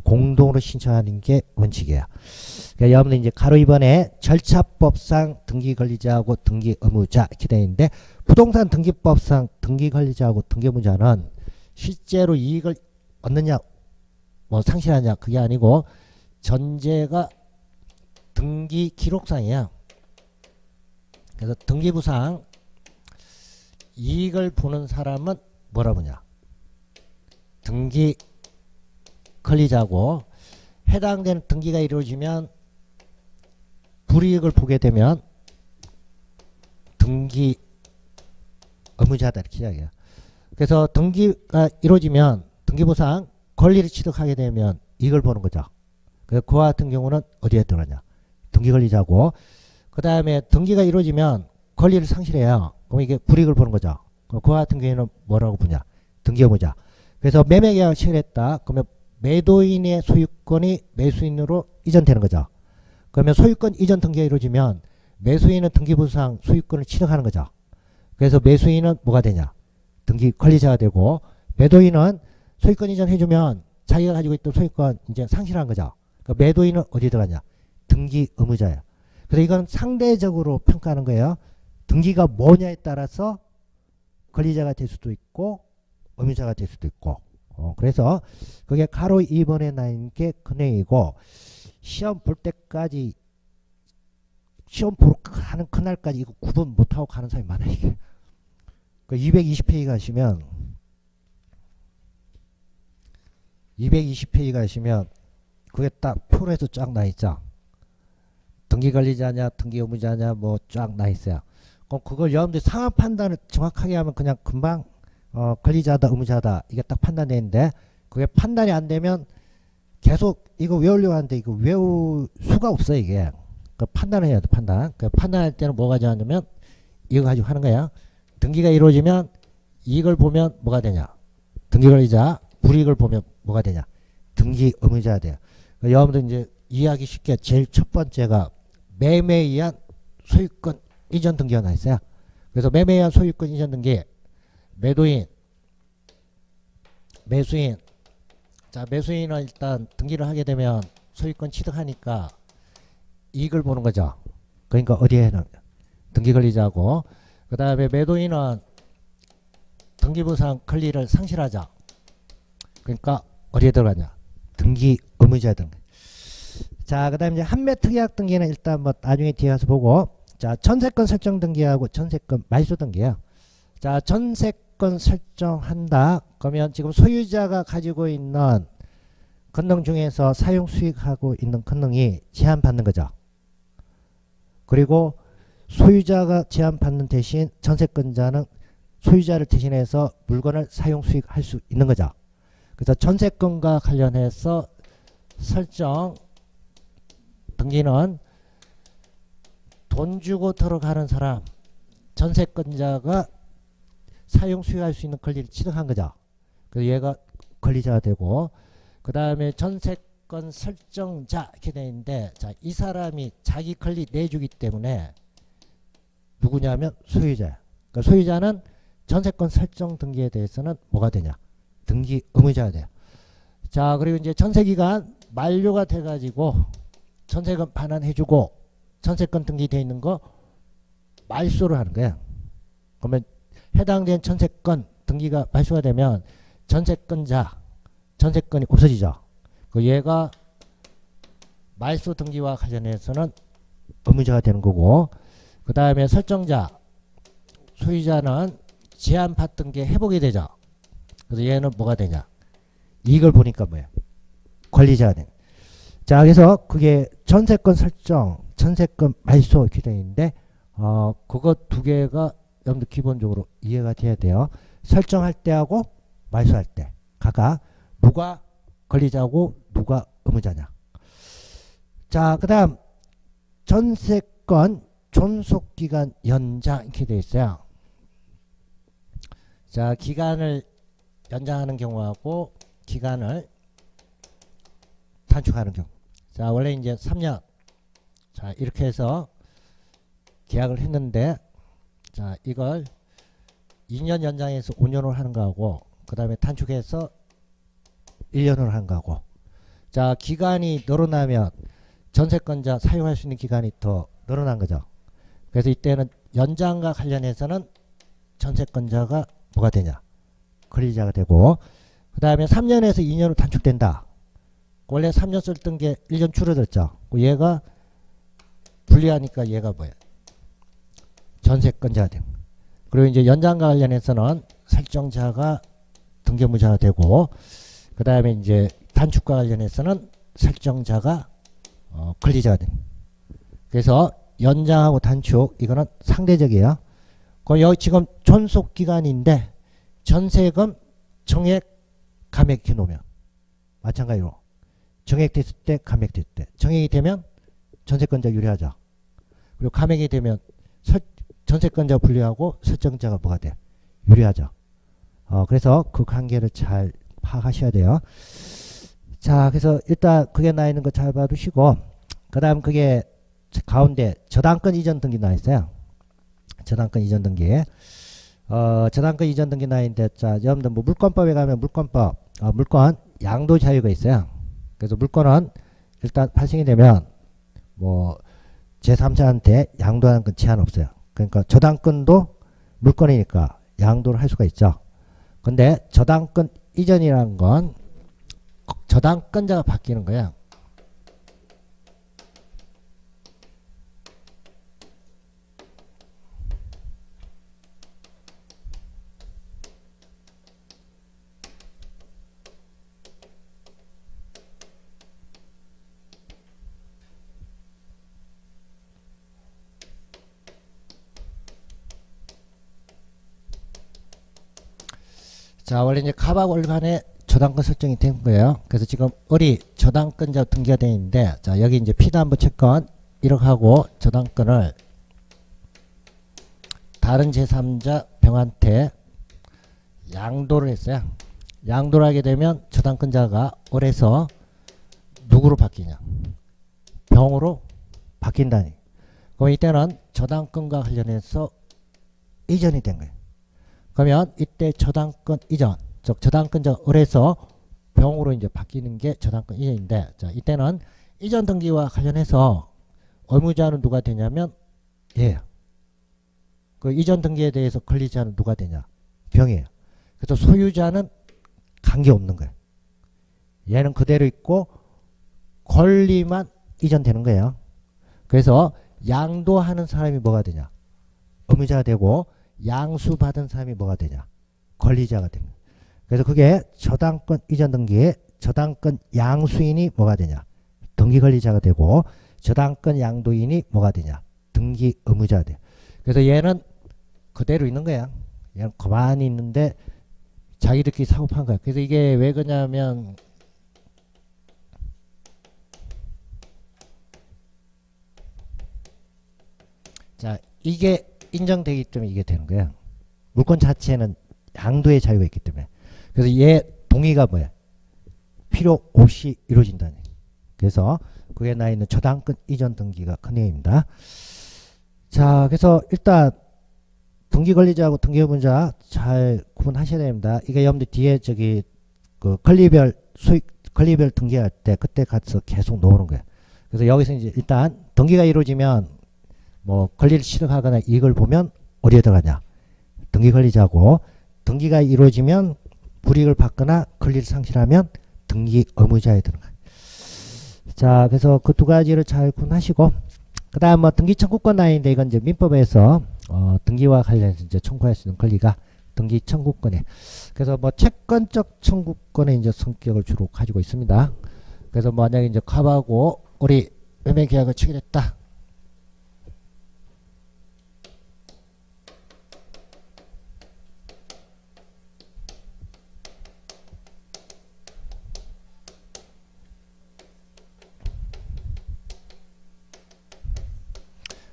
A: 공동으로 신청하는 게 원칙이에요. 그러니까 여러분들 이제 가로 2번에 절차법상 등기 권리자하고 등기 의무자 이렇게 되어 있는데 부동산 등기법상 등기 권리자하고 등기 의무자는 실제로 이익을 얻느냐 뭐 상실하냐 그게 아니고 전제가 등기 기록상이야. 그래서 등기부상 이익을 보는 사람은 뭐라 보냐? 등기 권리자고 해당되는 등기가 이루어지면 불이익을 보게 되면 등기 의무자다 이렇게 이야기해요. 그래서 등기가 이루어지면 등기부상 권리를 취득하게 되면 이익을 보는 거죠. 그래서 그와 같은 경우는 어디에 들어가냐? 등기 권리자고 그 다음에 등기가 이루어지면 권리를 상실해요. 그럼 이게 불이익을 보는 거죠. 그와 같은 경우에는 뭐라고 보냐? 등기 의무자. 그래서 매매계약을 체결했다. 그러면 매도인의 소유권이 매수인으로 이전되는 거죠. 그러면 소유권 이전 등기가 이루어지면 매수인은 등기부상 소유권을 취득하는 거죠. 그래서 매수인은 뭐가 되냐? 등기 권리자가 되고, 매도인은 소유권 이전해주면 자기가 가지고 있던 소유권 이제 상실한 거죠. 그러니까 매도인은 어디에 들어가냐? 등기 의무자예요. 그래서 이건 상대적으로 평가하는 거예요. 등기가 뭐냐에 따라서 권리자가 될 수도 있고 의무자가 될 수도 있고. 그래서 그게 가로 2번에 나 있는 게 근행이고, 시험 볼 때까지, 시험 보러 가는 그날까지 이거 구분 못하고 가는 사람이 많아요. 이게. 그 220페이지 가시면 220페이지 가시면 그게 딱 표로 해서 쫙 나 있죠. 등기 관리자냐 등기 의무자냐 뭐 쫙 나 있어요. 그럼 그걸 여러분들이 상황 판단을 정확하게 하면 그냥 금방 권리자다 의무자다 이게 딱 판단되는데, 그게 판단이 안 되면 계속 이거 외우려고 하는데 이거 외울 수가 없어요. 이게 그 판단을 해야 돼. 판단. 그 판단할 때는 뭐가 중요하냐면 이거 가지고 하는 거야. 등기가 이루어지면 이걸 보면 뭐가 되냐? 등기 권리자. 불이익을 보면 뭐가 되냐? 등기 의무자가 돼요. 그러니까 여러분들 이제 이해하기 쉽게 제일 첫 번째가 매매에 의한 소유권 이전 등기가 나 있어요. 그래서 매매에 의한 소유권 이전 등기, 매도인, 매수인. 자, 매수인은 일단 등기를 하게 되면 소유권 취득하니까 이익을 보는 거죠. 그러니까 어디에는 등기 권리자고, 그 다음에 매도인은 등기부상 권리를 상실하자. 그러니까 어디에 들어가냐? 등기 의무자에 들어가. 자, 그 다음에 이제 판매 특약 등기는 일단 뭐 나중에 뒤에 가서 보고, 자, 전세권 설정 등기하고 전세권 말소 등기예요. 자, 전세권 설정한다. 그러면 지금 소유자가 가지고 있는 권능 중에서 사용 수익하고 있는 권능이 제한받는 거죠. 그리고 소유자가 제한받는 대신 전세권자는 소유자를 대신해서 물건을 사용 수익할 수 있는 거죠. 그래서 전세권과 관련해서 설정 등기는 돈 주고 들어가는 사람, 전세권자가 사용 수익할 수 있는 권리를 취득한 거죠. 그래서 얘가 권리자가 되고, 그 다음에 전세권 설정자 이렇게 되어 있는데, 자, 이 사람이 자기 권리 내주기 때문에 누구냐면 소유자야. 그러니까 소유자는 전세권 설정 등기에 대해서는 뭐가 되냐? 등기 의무자가 돼요. 자, 그리고 이제 전세기간 만료가 돼가지고 전세금 반환해주고 전세권 등기되어 있는 거 말소를 하는 거야. 그러면 해당된 전세권 등기가 말소가 되면 전세권자, 전세권이 없어지죠. 그 얘가 말소 등기와 관련해서는 의무자가 되는 거고, 그 다음에 설정자, 소유자는 제한받던 게 회복이 되죠. 그래서 얘는 뭐가 되냐? 이걸 보니까 뭐야? 권리자가 되는. 자, 그래서 그게 전세권 설정, 전세권 말소 이렇게 되어 있는데, 그거 두 개가 여러분들 기본적으로 이해가 돼야 돼요. 설정할 때하고 말소할 때 각각 누가 권리자고 누가 의무자냐. 자, 그 다음 전세권 존속기간 연장 이렇게 되어 있어요. 자, 기간을 연장하는 경우하고 기간을 단축하는 경우. 자, 원래 이제 3년. 자, 이렇게 해서 계약을 했는데, 자, 이걸 2년 연장해서 5년으로 하는 거하고, 그 다음에 단축해서 1년으로 하는 거하고. 자, 기간이 늘어나면 전세권자 사용할 수 있는 기간이 더 늘어난 거죠. 그래서 이때는 연장과 관련해서는 전세권자가 뭐가 되냐? 권리자가 되고, 그 다음에 3년에서 2년으로 단축된다. 원래 3년 썼던 게 1년 줄어들었죠. 얘가 불리하니까 얘가 뭐야? 전세권자가 되고. 그리고 이제 연장과 관련해서는 설정자가 등기의무자가 되고, 그 다음에 이제 단축과 관련해서는 설정자가 권리자가 됩니다. 그래서 연장하고 단축 이거는 상대적이에요. 그럼 여기 지금 존속기간인데 전세금 정액 감액 이렇게 놓으면 마찬가지로 정액됐을 때 감액됐을 때 정액이 되면 전세권자 유리하죠. 그리고 감액이 되면 전세권자 불리하고 설정자가 뭐가 돼? 유리하죠. 그래서 그 관계를 잘 파악하셔야 돼요. 자, 그래서 일단 그게 나 있는 거 잘 봐두시고, 그 다음 그게 가운데 저당권 이전 등기 나 있어요. 저당권 이전 등기. 저당권 이전 등기 나인데, 자, 여러분들 뭐 물권법에 가면 물권법, 물권 양도 자유가 있어요. 그래서 물권은 일단 발생이 되면 뭐 제3자한테 양도하는 건 제한 없어요. 그러니까 저당권도 물권이니까 양도를 할 수가 있죠. 근데 저당권 이전이라는 건 저당권자가 바뀌는 거야. 자, 원래 이제 갑하고 월 간에 저당권 설정이 된 거예요. 그래서 지금 을이 저당권자 등기가 되어 있는데, 자, 여기 이제 피담보 채권 1억 하고 저당권을 다른 제3자 병한테 양도를 했어요. 양도를 하게 되면 저당권자가 을에서 누구로 바뀌냐? 병으로 바뀐다니. 그럼 이때는 저당권과 관련해서 이전이 된 거예요. 그러면 이때 저당권 이전, 즉 저당권자 을에서 병으로 이제 바뀌는 게 저당권 이전인데, 자, 이때는 이전 등기와 관련해서 의무자는 누가 되냐면 얘. 그 이전 등기에 대해서 권리자는 누가 되냐? 병이에요. 그래서 소유자는 관계 없는 거예요. 얘는 그대로 있고 권리만 이전되는 거예요. 그래서 양도하는 사람이 뭐가 되냐? 의무자가 되고 양수받은 사람이 뭐가 되냐? 권리자가 됩니다. 그래서 그게 저당권 이전 등기에 저당권 양수인이 뭐가 되냐? 등기 권리자가 되고 저당권 양도인이 뭐가 되냐? 등기 의무자가 돼요. 그래서 얘는 그대로 있는 거야. 얘는 가만히 있는데 자기들끼리 사고 판 거야. 그래서 이게 왜 그러냐면 자, 이게 인정되기 때문에 이게 되는 거야. 물권 자체는 양도의 자유가 있기 때문에. 그래서 얘 동의가 뭐야? 필요 없이 이루어진다는 얘기. 그래서 그게 나 있는 저당권 이전 등기가 큰 의미입니다. 자, 그래서 일단 등기 권리자하고 등기 의무자 잘 구분하셔야 됩니다. 이게 여러분들 뒤에 저기 그 권리별 수익 권리별 등기할 때 그때 가서 계속 넣는 거예요. 그래서 여기서 이제 일단 등기가 이루어지면 뭐 권리를 취득하거나 이걸 보면 어디에 들어가냐? 등기 권리자고, 등기가 이루어지면 불이익을 받거나 권리를 상실하면 등기 의무자에 들어가. 자, 그래서 그 두 가지를 잘 구분하시고, 그 다음 뭐 등기 청구권 나인데 이건 이제 민법에서 등기와 관련해서 이제 청구할 수 있는 권리가 등기 청구권에. 그래서 뭐 채권적 청구권의 이제 성격을 주로 가지고 있습니다. 그래서 만약에 이제 갑하고 우리 매매 계약을 체결했다.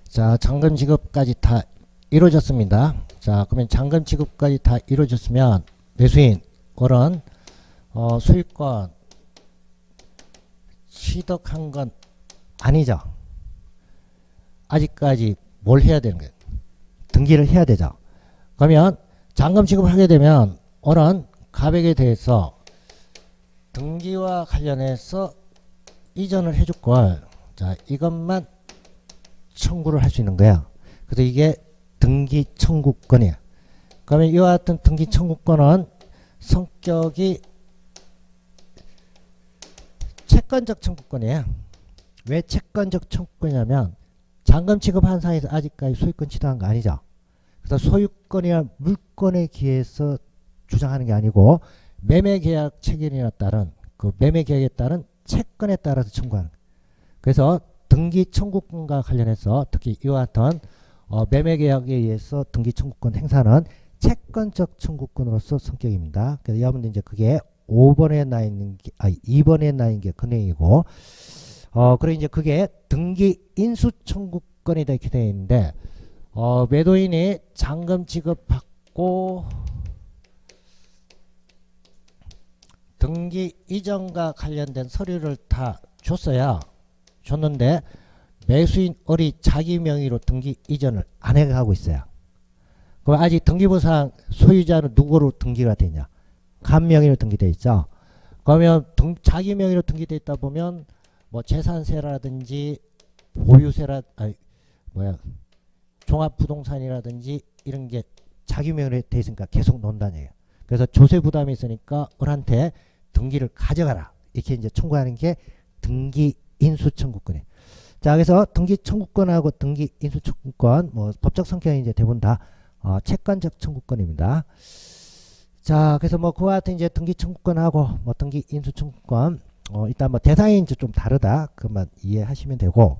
A: 자, 잔금 지급까지 다 이루어졌습니다. 자, 그러면 잔금 지급까지 다 이루어졌으면 매수인 을은 소유권 취득한 건 아니죠. 아직까지 뭘 해야 되는 거예요? 등기를 해야 되죠. 그러면 잔금 지급을 하게 되면 을은 갑에게 대해서 등기와 관련해서 이전을 해줄 걸, 자, 이것만 청구를 할 수 있는 거야. 그래서 이게 등기 청구권이야. 그러면 이와 같은 등기 청구권은 성격이 채권적 청구권이에요. 왜 채권적 청구권이냐면 잔금 취급한 상에서 아직까지 소유권 취득한 거 아니죠. 그래서 소유권이나 물권에 기해서 주장하는 게 아니고 매매계약 체결이나 따른 그 매매계약에 따른 채권에 따라서 청구하는 거예요. 그래서 등기 청구권과 관련해서 특히 이와 같은 매매계약에 의해서 등기 청구권 행사는 채권적 청구권으로서 성격입니다. 그래서 여러분들 이제 그게 5번에 나 있는 게, 2번에 나 있는 게 근행이고, 그리고 이제 그게 등기 인수 청구권이다 이렇게 되어 있는데, 매도인이 잔금 지급받고 등기 이전과 관련된 서류를 다 줬어요. 줬는데 매수인 을이 자기 명의로 등기 이전을 안 해가고 있어요. 그럼 아직 등기부상 소유자는 누구로 등기가 되냐? 간 명의로 등기되어 있죠. 그러면 자기 명의로 등기되어 있다 보면 뭐 재산세라든지 보유세라 아니 뭐야 종합부동산이라든지 이런 게 자기 명의로 돼 있으니까 계속 논다는 얘기예요. 그래서 조세 부담이 있으니까 을한테 등기를 가져가라 이렇게 이제 청구하는 게 등기 인수 청구권이에요. 자, 그래서 등기 청구권하고 등기 인수 청구권 뭐 법적 성격이 이제 대부분 다 채권적 청구권입니다. 자, 그래서 뭐 그와 같은 이제 등기 청구권하고 뭐 등기 인수 청구권 일단 뭐 대상이 이제 좀 다르다 그것만 이해하시면 되고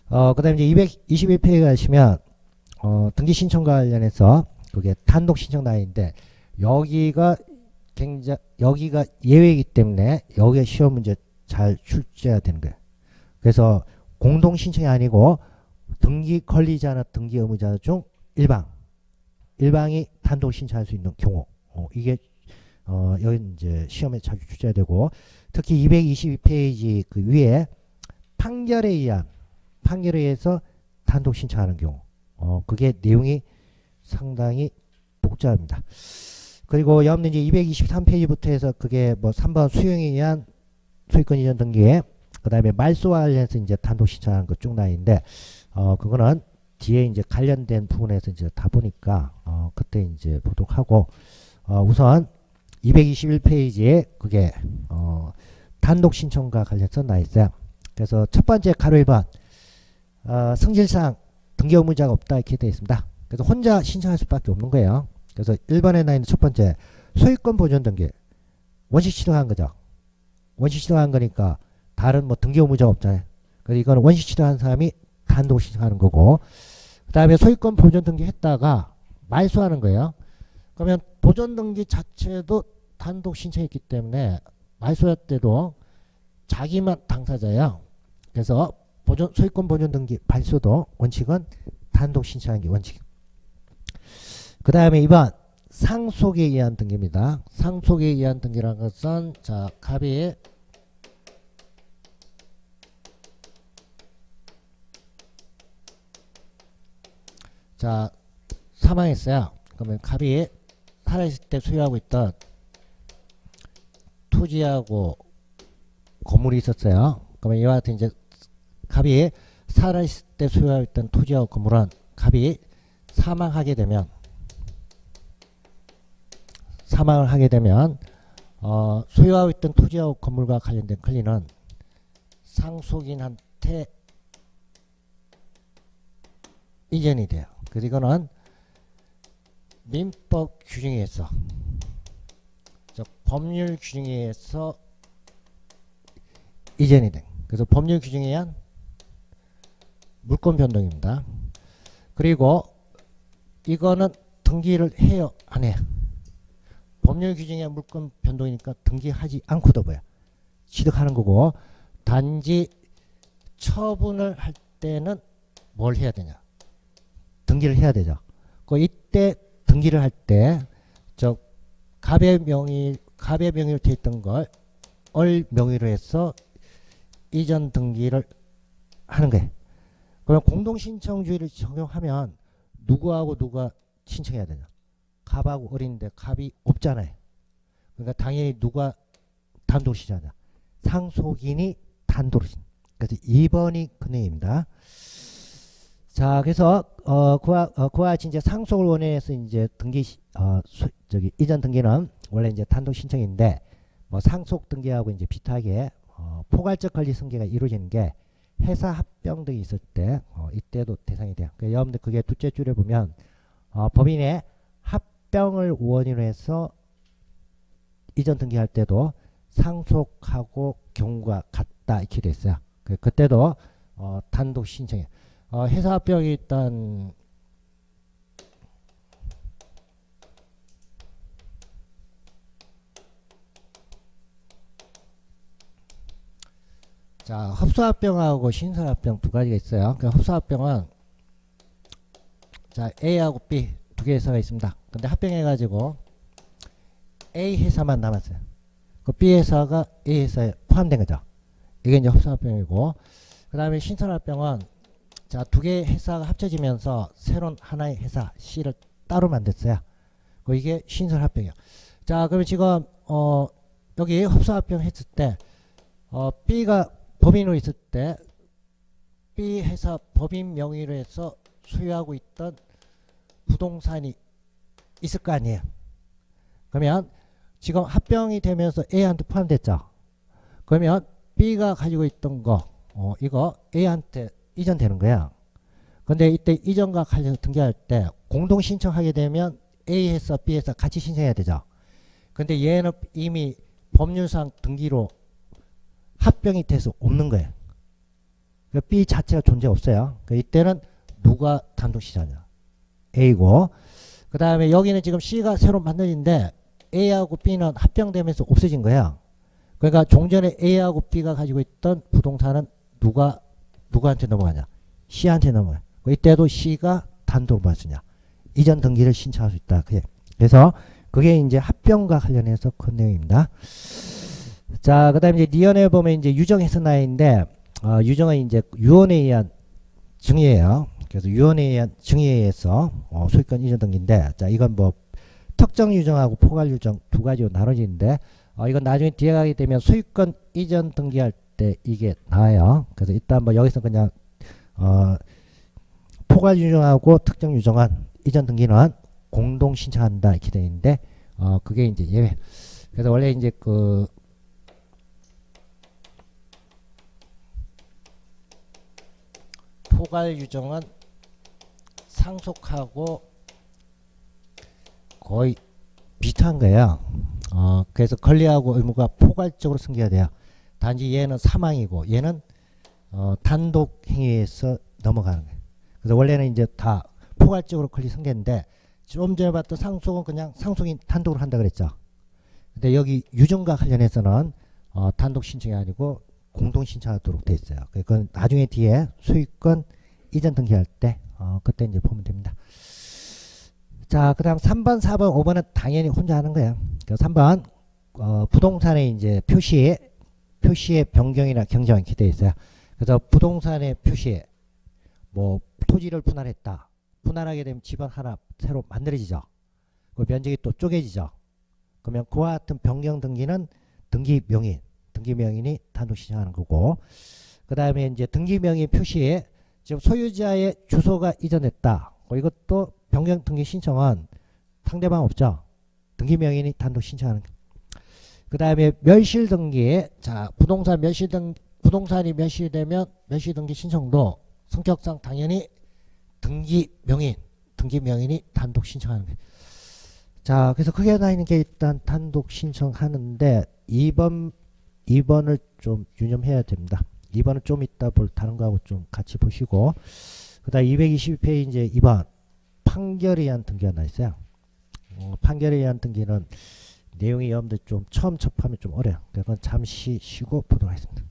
A: 그다음에 이제 221페이지 가시면 등기 신청과 관련해서 그게 단독 신청 나인데 여기가 예외이기 때문에 여기에 시험 문제 잘 출제해야 되는 거예요. 그래서 공동 신청이 아니고 등기 권리자나 등기 의무자 중 일방이 단독 신청할 수 있는 경우 이게 여기 이제 시험에 자주 출제해야 되고 특히 222페이지 그 위에 판결에 의해서 단독 신청하는 경우 그게 내용이 상당히 복잡합니다. 그리고 여러분들 이제 223페이지부터 해서 그게 뭐 3번 수용에 의한 소유권 이전 등기에 그 다음에 말소와 관련해서 이제 단독 신청하는 거 쭉 나있는데 그거는 뒤에 이제 관련된 부분에서 이제 다 보니까 그때 이제 보도록 하고 우선 221페이지에 그게 단독 신청과 관련해서 나있어요. 그래서 첫 번째 가로 1번 성질상 등기 의무자가 없다 이렇게 되어 있습니다. 그래서 혼자 신청할 수밖에 없는 거예요. 그래서 1번에 나 있는 첫 번째 소유권 보존 등기 원식 취득한 거죠. 원식 취득한 거니까 다른 뭐 등기 의무자가 없잖아요. 그래서 이거는 원식 취득한 사람이 단독 신청하는 거고 그 다음에 소유권 보존 등기 했다가 말소하는 거예요. 그러면 보존 등기 자체도 단독 신청했기 때문에 말소할 때도 자기만 당사자예요. 그래서 소유권 보존 등기 말소도 원칙은 단독 신청하는 게 원칙. 그 다음에 2번 상속에 의한 등기입니다. 상속에 의한 등기라는 것은 자 갑이 자 사망했어요. 그러면 갑이 살아있을 때 소유하고 있던 토지하고 건물이 있었어요. 그러면 이와 같은 이제 갑이 살아있을 때 소유하고 있던 토지하고 건물은 갑이 사망을 하게 되면 소유하고 있던 토지하고 건물과 관련된 권리는 상속인한테 이전이 돼요. 그래서 이거는 민법 규정에 의해서 법률 규정에 의해서 이전이 돼. 그래서 법률 규정에 의한 물권 변동입니다. 그리고 이거는 등기를 해요 안 해요? 법률 규정에 의한 물권 변동이니까 등기하지 않고도 뭐야 취득하는 거고 단지 처분을 할 때는 뭘 해야 되냐 등기를 해야 되죠. 이때 등기를 할 때 저 갑의 명의로 되어 있던 걸 을 명의로 해서 이전 등기를 하는 거예요. 그러면 공동신청주의를 적용하면 누구하고 누가 신청해야 되냐? 갑하고 을인데 갑이 없잖아요. 그러니까 당연히 누가 단독 신청하냐? 상속인이 단독 신청. 그래서 2번이 그 내용입니다. 자, 그래서 그와 같이 이제 상속을 원해서 이제 등기 이전 등기는 원래 이제 단독 신청인데 뭐 상속 등기하고 이제 비슷하게 포괄적 권리 승계가 이루어지는 게 회사 합병 등이 있을 때 이때도 대상이 돼요. 그러니까 여러분들 그게 둘째 줄에 보면 법인의 합병을 원인으로 해서 이전 등기할 때도 상속하고 경우가 같다 이렇게 돼 있어요. 그때도 단독 신청해. 회사 합병이 일단 자 합수합병하고 신설합병 두 가지가 있어요. 그 합수합병은 자 A하고 B 두 개 회사가 있습니다. 근데 합병해가지고 A 회사만 남았어요. 그 B 회사가 A 회사에 포함된 거죠. 이게 이제 합수합병이고 그 다음에 신설합병은 자 두 개의 회사가 합쳐지면서 새로운 하나의 회사 C를 따로 만들었어요. 이게 신설 합병이에요. 자, 그러면 지금 여기 흡수 합병 했을 때 B가 법인으로 있을 때 B 회사 법인 명의로 해서 소유하고 있던 부동산이 있을 거 아니에요. 그러면 지금 합병이 되면서 A한테 포함됐죠. 그러면 B가 가지고 있던 거 이거 A한테 이전되는 거야. 근데 이때 이전과 관련 등기할 때 공동 신청하게 되면 A 회사, B 회사 같이 신청해야 되죠. 근데 얘는 이미 법률상 등기로 합병이 돼서 없는 거예요. B 자체가 존재 없어요. 이때는 누가 단독 시장이야? A고. 그 다음에 여기는 지금 C가 새로 만들어진데 A하고 B는 합병되면서 없어진 거야. 그러니까 종전에 A하고 B가 가지고 있던 부동산은 누구한테 넘어가냐? C한테 넘어가요. 이때도 C가 단독으로 받으냐? 이전 등기를 신청할 수 있다. 그래서 그게 이제 합병과 관련해서 그 내용입니다. 자, 그 다음에 이제 니언에 보면 이제 유정 해석나인데 유정은 이제 유언에 의한 증의예요. 그래서 유언에 의한 증의에 의해서 소유권 이전 등기인데, 자, 이건 뭐 특정 유정하고 포괄 유정 두 가지로 나눠지는데 이건 나중에 뒤에 가게 되면 소유권 이전 등기할 때 이게 나와요. 그래서 일단 뭐 여기서 그냥 포괄 유정하고 특정 유정한 이전 등기는 공동 신청한다 이렇게 되어 있는데 그게 이제 예외. 그래서 원래 이제 그 포괄 유정은 상속하고 거의 비슷한 거예요. 그래서 권리하고 의무가 포괄적으로 승계가 돼요. 단지 얘는 사망이고 얘는 단독 행위에서 넘어가는 거예요. 그래서 원래는 이제 다 포괄적으로 권리 승계인데 좀 전에 봤던 상속은 그냥 상속인 단독으로 한다 그랬죠. 근데 여기 유정과 관련해서는 단독 신청이 아니고 공동 신청하도록 돼 있어요. 그건 나중에 뒤에 소유권 이전 등기할 때 그때 이제 보면 됩니다. 자, 그 다음 3번, 4번, 5번은 당연히 혼자 하는 거예요. 3번 부동산의 이제 표시의 변경이나 경정이 기대해 있어요. 그래서 부동산의 표시에 뭐 토지를 분할했다. 분할하게 되면 집은 하나 새로 만들어지죠. 그 면적이 또 쪼개지죠. 그러면 그와 같은 변경 등기는 등기 명인이 단독 신청하는 거고, 그 다음에 이제 등기 명의 표시에 지금 소유자의 주소가 이전했다. 이것도 변경 등기 신청은 상대방 없죠. 등기 명인이 단독 신청하는. 그 다음에 멸실 등기에 자 부동산이 멸실되면 멸실 등기 신청도 성격상 당연히 등기 명인이 단독 신청하는 거예요. 자, 그래서 크게 나뉘는 게 일단 단독 신청하는데 2번을 좀 유념해야 됩니다. 2번은 좀 이따 볼 다른 거하고 좀 같이 보시고, 그 다음 222페이지 2번 판결에 의한 등기가 나 있어요. 판결에 의한 등기는 내용이 여러분들 좀 처음 접하면 좀 어려요. 그건 잠시 쉬고 보도록 하겠습니다.